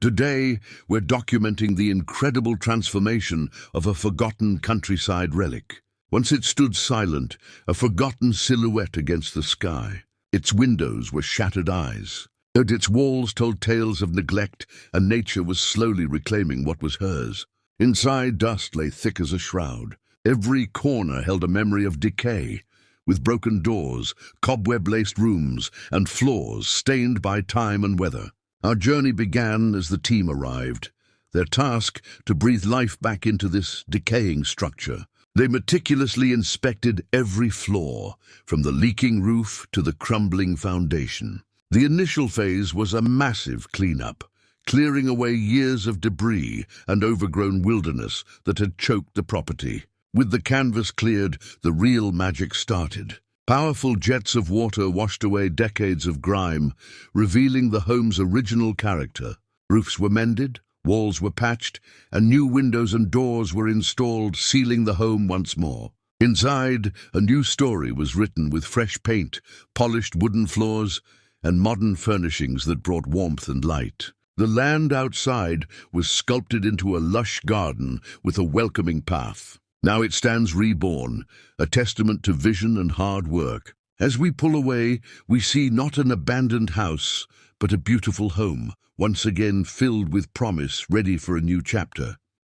Today, we're documenting the incredible transformation of a forgotten countryside relic. Once it stood silent, a forgotten silhouette against the sky. Its windows were shattered eyes, and its walls told tales of neglect, and nature was slowly reclaiming what was hers. Inside, dust lay thick as a shroud. Every corner held a memory of decay, with broken doors, cobweb-laced rooms, and floors stained by time and weather. Our journey began as the team arrived, their task to breathe life back into this decaying structure. They meticulously inspected every floor, from the leaking roof to the crumbling foundation. The initial phase was a massive cleanup, clearing away years of debris and overgrown wilderness that had choked the property. With the canvas cleared, the real magic started. Powerful jets of water washed away decades of grime, revealing the home's original character. Roofs were mended, walls were patched, and new windows and doors were installed, sealing the home once more. Inside, a new story was written with fresh paint, polished wooden floors, and modern furnishings that brought warmth and light. The land outside was sculpted into a lush garden with a welcoming path. Now it stands reborn, a testament to vision and hard work. As we pull away, we see not an abandoned house, but a beautiful home, once again filled with promise, ready for a new chapter.